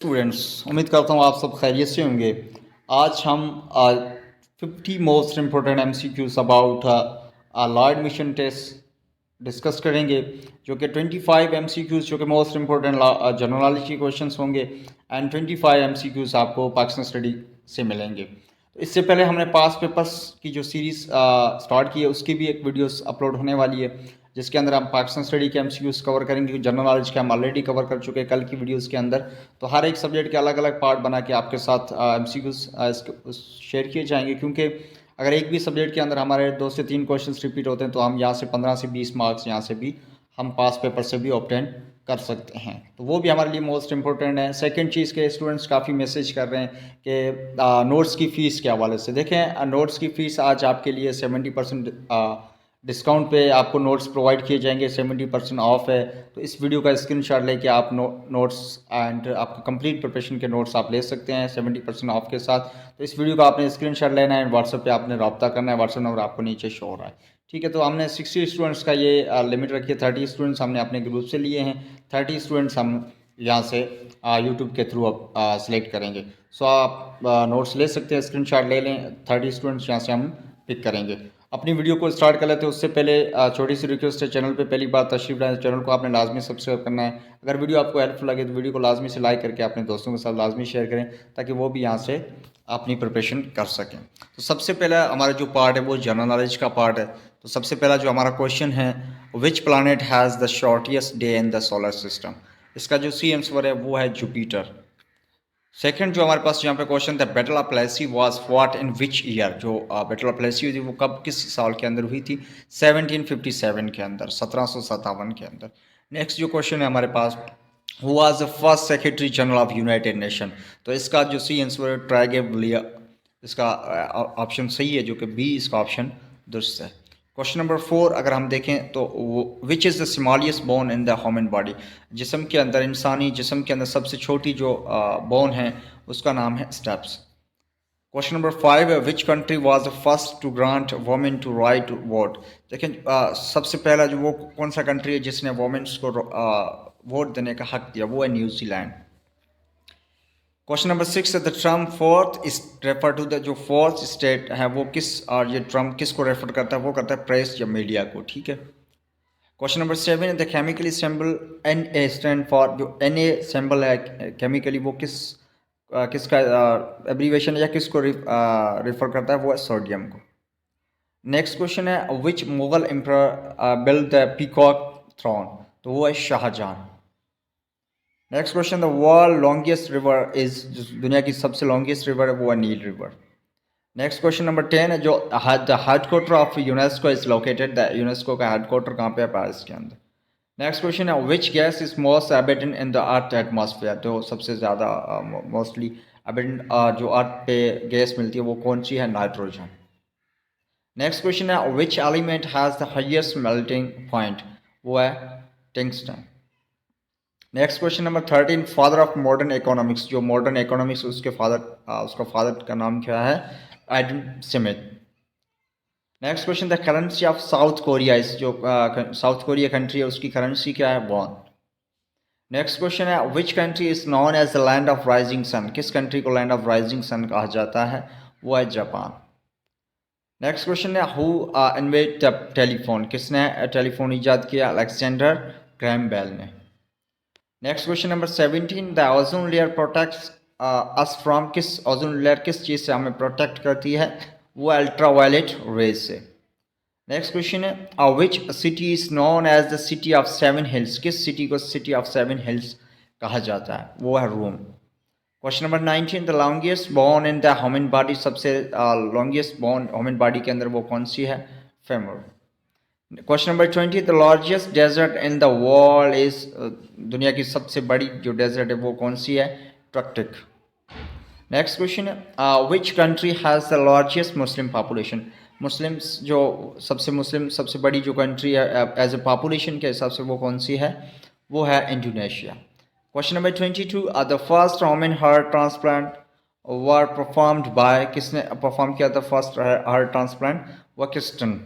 Students, उम्मीद करता हूँ आप सब खैरियत से होंगे। आज हम 50 most important MCQs about law admission test discuss करेंगे, जो कि 25 MCQs जो कि मोस्ट इम्पोर्टेंट जनरल नॉलेज के क्वेश्चंस होंगे एंड 25 MCQs आपको पाकिस्तान स्टडी से मिलेंगे। तो इससे पहले हमने पास पेपर्स की जो सीरीज़ स्टार्ट की है उसकी भी एक वीडियोस अपलोड होने वाली है, जिसके अंदर हम पाकिस्तान स्टडी के MCQs कवर करेंगे। जनरल नॉलेज के हम ऑलरेडी कवर कर चुके हैं कल की वीडियोस के अंदर। तो हर एक सब्जेक्ट के अलग अलग पार्ट बना के आपके साथ MCQs शेयर किए जाएंगे, क्योंकि अगर एक भी सब्जेक्ट के अंदर हमारे 2 से 3 क्वेश्चंस रिपीट होते हैं तो हम यहाँ से 15 से 20 मार्क्स यहाँ से भी हम पास पेपर से भी ऑब्टेन कर सकते हैं। तो वो भी हमारे लिए मोस्ट इंपॉर्टेंट है। सेकंड चीज़ के स्टूडेंट्स काफ़ी मैसेज कर रहे हैं कि नोट्स की फ़ीस के हवाले से देखें, नोट्स की फ़ीस आज आपके लिए 70% डिस्काउंट पे आपको नोट्स प्रोवाइड किए जाएंगे, 70% ऑफ है। तो इस वीडियो का स्क्रीनशॉट लेके आप नोट्स एंड आपका कंप्लीट प्रिपरेशन के नोट्स आप ले सकते हैं 70% ऑफ के साथ। तो इस वीडियो का आपने स्क्रीनशॉट लेना है, व्हाट्सएप पे आपने रब्ता करना है, व्हाट्सएप नंबर आपको नीचे शो हो रहा है, ठीक है। तो हमने 60 स्टूडेंट्स का ये लिमिट रखी है। 30 स्टूडेंट्स हमने अपने ग्रुप से लिए हैं, 30 स्टूडेंट्स हम यहाँ से यूट्यूब के थ्रू अब सिलेक्ट करेंगे। सो आप नोट्स ले सकते हैं, स्क्रीनशॉट ले लें। 30 स्टूडेंट्स यहाँ से हम पिक करेंगे। अपनी वीडियो को स्टार्ट कर लेते हैं उससे पहले छोटी सी रिक्वेस्ट है, चैनल पे पहली बार तशरीफ लाएं, चैनल को आपने लाजमी सब्सक्राइब करना है। अगर वीडियो आपको हेल्पफुल लगे तो वीडियो को लाजमी से लाइक करके अपने दोस्तों के साथ लाजमी शेयर करें, ताकि वो भी यहाँ से अपनी प्रिपरेशन कर सकें। तो सबसे पहला हमारा जो पार्ट है वो जनरल नॉलेज का पार्ट है। तो सबसे पहला जो हमारा क्वेश्चन है, which planet has the shortest day in the solar system. इसका जो सी आंसर है वो है जुपिटर। सेकंड जो हमारे पास यहाँ पे क्वेश्चन था, battle of Plassey was fought in which year. जो बैटल ऑफ प्लेसी हुई थी वो कब किस साल के अंदर हुई थी? 1757 के अंदर, 1757 के अंदर। नेक्स्ट जो क्वेश्चन है हमारे पास, who was the first secretary general of United Nation. तो इसका जो सी आंसर है ट्राइगेवलिया, इसका ऑप्शन सही है, जो कि बी इसका ऑप्शन दुरुस्त है। क्वेश्चन नंबर 4 अगर हम देखें तो which is the smallest bone in the human body. जिस्म के अंदर, इंसानी जिस्म के अंदर सबसे छोटी जो बोन है उसका नाम है स्टेप्स। क्वेश्चन नंबर 5 है, which country was the first to grant women to right to vote. देखें सबसे पहला जो वो कौन सा कंट्री है जिसने वोमेन्स को वोट देने का हक दिया, वो है न्यूजीलैंड। क्वेश्चन नंबर 6 है, the term fourth is refer to the, जो फोर्थ स्टेट है वो किस, और ये टर्म किसको रेफर करता है? वो करता है प्रेस या मीडिया को, ठीक है। क्वेश्चन नंबर 7 है, the chemically symbol Na stand for. जो Na सिंबल है केमिकली वो किसका एब्रीवेशन है या किसको रेफर करता है? वो है सोडियम को। नेक्स्ट क्वेश्चन है, which Mughal emperor build the peacock throne. तो वो है Shahjahan. Next question, the world longest river is, दुनिया की सबसे लॉन्गेस्ट रिवर है वो है Nile river. Next question number 10 है, जो the headquarter of UNESCO is located. The UNESCO का हेडक्वार्टर कहाँ पे है? पेरिस के अंदर। नेक्स्ट क्वेश्चन है, which gas is most abundant in the earth atmosphere. तो सबसे ज़्यादा मोस्टली एबिडेंट जो अर्थ पे गैस मिलती है वो कौन सी है? नाइट्रोजन। नेक्स्ट क्वेश्चन है, which element has the highest melting point. वो है tungsten. Next question number 13, father of modern economics. जो मॉडर्न इकोनॉमिक्स उसके उसका फादर का नाम क्या है? Adam Smith. Next question, the currency of south Korea इस, जो साउथ कोरिया कंट्री है उसकी करेंसी क्या है? वॉन। नेक्स्ट क्वेश्चन है, which country is known as the land of rising sun. किस कंट्री को लैंड ऑफ राइजिंग सन कहा जाता है? वो है जापान। नेक्स्ट क्वेश्चन है, हु इन्वेंट द टेलीफोन। किसने टेलीफोन इजाद किया? अलेक्जेंडर ग्रैहम बेल ने। Next question number 17, the ozone layer protects us from. किस ओजोन लेयर किस चीज़ से हमें प्रोटेक्ट करती है? वो अल्ट्रावायलेट रेज से। नेक्स्ट क्वेश्चन है, which city is known as the city of 7 hills. किस सिटी को सिटी ऑफ 7 हिल्स कहा जाता है? वो है रोम। Question number 19, the longest bone in the human body. सबसे लॉन्गेस्ट बोन ह्यूमन बॉडी के अंदर वो कौन सी है? Femur. Question number 20, the largest desert in the world is. दुनिया की सबसे बड़ी जो डेजर्ट है वो कौन सी है? ट्रक्टिक। नेक्स्ट क्वेश्चन है, which country has the largest Muslim population. Muslims जो सबसे बड़ी जो कंट्री है एज ए पॉपुलेशन के हिसाब से वो कौन सी है? वो है Indonesia. Question number 22, the first human heart transplant were performed by. किसने परफॉर्म किया था फर्स्ट हार्ट ट्रांसप्लांट? वो क्रिस्टन।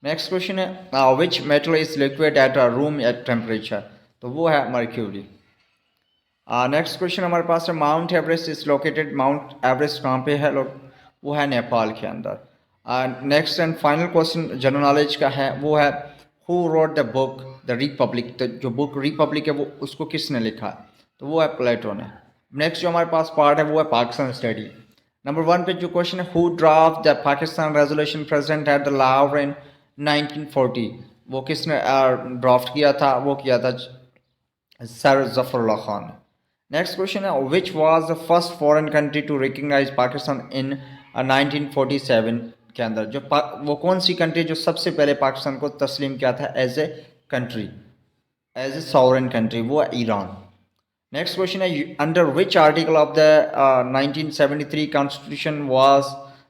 नेक्स्ट क्वेश्चन है, which metal is liquid at a room at temperature. तो वो है मर्क्यूरी। नेक्स्ट क्वेश्चन हमारे पास है mount Everest is located, mount Everest कहाँ पे है लोग, वो है नेपाल के अंदर। Next and final question general knowledge का है, वो है who wrote the book the Republic, तो जो बुक रिपब्लिक है वो उसको किसने लिखा है, तो वो है प्लेटो ने। नेक्स्ट जो हमारे पास पार्ट है वो है पाकिस्तान स्टडी। नंबर 1 पे जो क्वेश्चन है who draft the Pakistan resolution present at the Lahore in 1940, वो किसने ड्राफ्ट किया था, वो किया था sir Zafrullah Khan. Next question है which was the first foreign country to recognise Pakistan in 1947 के अंदर, जो वो कौन सी कंट्री जो सबसे पहले पाकिस्तान को तस्लीम किया था as a country, as a sovereign country, वो है ईरान। नेक्स्ट क्वेश्चन है under which article of the 1973 constitution was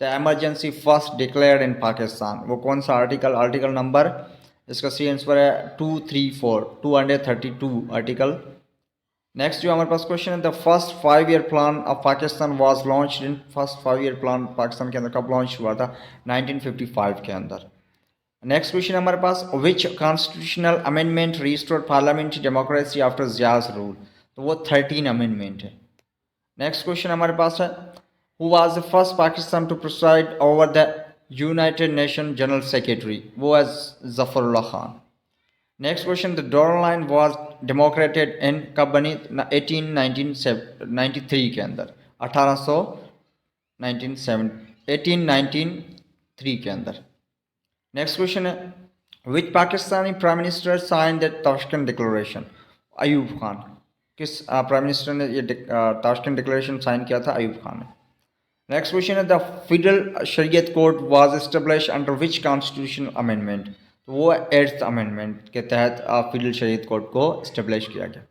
the emergency first declared in Pakistan, वो कौन सा आर्टिकल, आर्टिकल नंबर, इसका सी आंसर है 234 232 आर्टिकल। नेक्स्ट जो हमारे पास क्वेश्चन है the first 5 year plan of Pakistan was launched in, first 5 year plan Pakistan के अंदर कब लॉन्च हुआ था, 1955 के अंदर। नेक्स्ट क्वेश्चन हमारे पास which constitutional amendment restored parliamentary democracy after Zia's rule, तो वो 13 अमेंडमेंट है। नेक्स्ट क्वेश्चन हमारे पास है who was the first Pakistan to preside over the United Nation general secretary, वो है Zafrullah Khan. Next question the Durand line was demarcated in कब बनी, 1893 के अंदर, 1893 के अंदर। नेक्स्ट क्वेश्चन है which Pakistani prime minister sign the Tashkent declaration, Ayub Khan, किस प्राइम मिनिस्टर ने ये ताशकंद डिक्लेरेशन साइन किया था, अयूब खान ने। नेक्स्ट क्वेश्चन है द फेडरल शरीयत code was establish under which constitutional amendment, तो वो 8th अमेंडमेंट के तहत फेडरल शरीयत कोड को इस्टेब्लिश किया गया।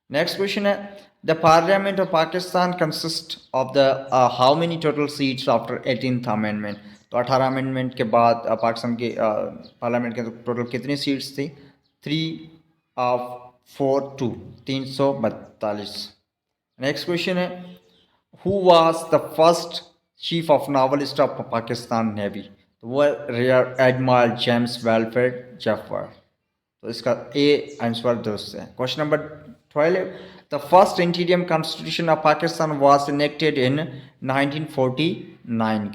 नेक्स्ट क्वेश्चन है the parliament of Pakistan consist of the how many total seats after 18th amendment, तो 18 अमेंडमेंट के बाद पाकिस्तान के पार्लियामेंट के टोटल कितनी सीट्स थी, 342 342। नेक्स्ट क्वेश्चन है who was the first chief of novelist of Pakistan navy, तो वो रियर एडमिरल जेम्स वेलफेयर जेफर, तो इसका ए आंसर दुरुस्त है। Question number 12 the first इंटीरियम constitution of Pakistan was enacted in 1949।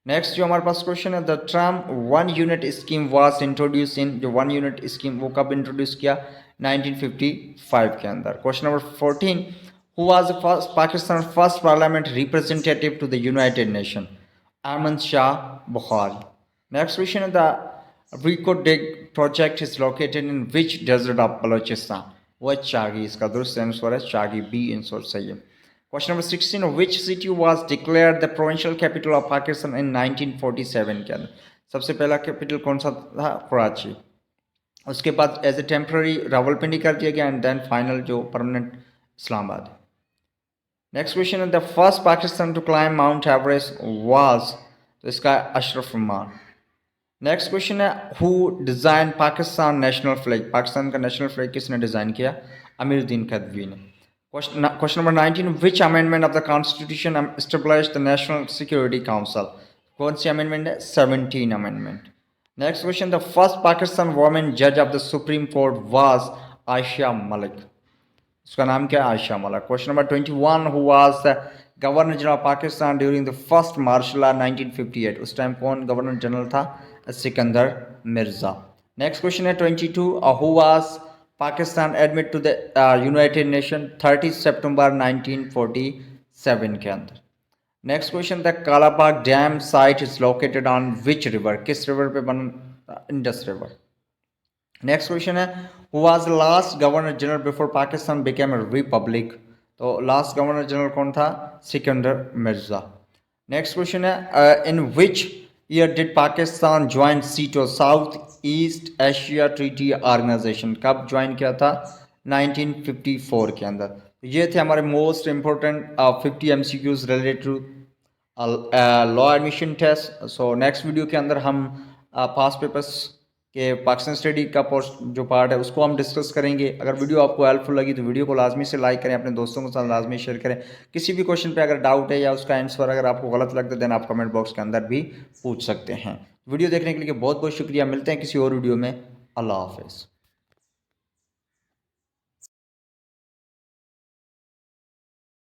Next जो हमारे पास क्वेश्चन है the term 1 unit scheme was introduce इन, जो 1 यूनिट स्कीम वो कब इंट्रोड्यूस किया, 1955 के अंदर। Question number 14 who was the first Pakistan first parliament representative to the United Nation, Ahmad Shah Bukhari. Next question is the Rico Dig project is located in which desert of Balochistan? वो चागी, इसका दुरुस्त answer है Chagai, B answer सही है। Question number 16 which city was declared the provincial capital of Pakistan in 1947 के अंदर, सबसे पहला कैपिटल कौन सा था, कराची। उसके बाद एज ए टेम्प्रेरी रावलपिंडी कर दिया गया एंड देन फाइनल जो परमानेंट इस्लामाबाद। नेक्स्ट क्वेश्चन है the first Pakistan to climb mount Everest was, तो इसका अशरफ मान। नेक्स्ट क्वेश्चन है who design Pakistan national flag, Pakistan का नेशनल फ्लैग किसने डिज़ाइन किया, अमीरुद्दीन खदवी ने। Question number 19 which amendment of the constitution establish the national security council, कौन सी अमेंडमेंट है, 17 amendment. Next question the first Pakistan women जज of the supreme court was Ayesha Malik, उसका नाम क्या है, Ayesha Malik. Question number 21 who was the governor general of Pakistan during the first martial law 1958, उस time कौन गवर्नर जनरल था, सिकंदर मिर्जा। नेक्स्ट क्वेश्चन है 22 who was Pakistan admit to the United Nation 30 सितंबर 1947 के अंदर। Next question the Kalabagh dam site is located on which river, किस river पे बना, इंडस रिवर। नेक्स्ट क्वेश्चन है who was the last governor general before Pakistan became a republic, तो last governor general कौन था, सिकंदर मिर्जा। नेक्स्ट क्वेश्चन है in which year did Pakistan join SEATO south east Asia treaty organisation, कब join किया था, 1954 के अंदर। ये थे हमारे most important 50 MCQs related to law admission test. So next video के अंदर हम पास पेपर्स कि पाकिस्तान स्टडी का पोस्ट जो पार्ट है उसको हम डिस्कस करेंगे। अगर वीडियो आपको हेल्पफुल लगी तो वीडियो को लाजमी से लाइक करें, अपने दोस्तों के साथ लाजमी शेयर करें। किसी भी क्वेश्चन पे अगर डाउट है या उसका आंसर अगर आपको गलत लगता है देन आप कमेंट बॉक्स के अंदर भी पूछ सकते हैं। वीडियो देखने के लिए बहुत बहुत शुक्रिया, मिलते हैं किसी और वीडियो में। अल्लाह हाफिज़।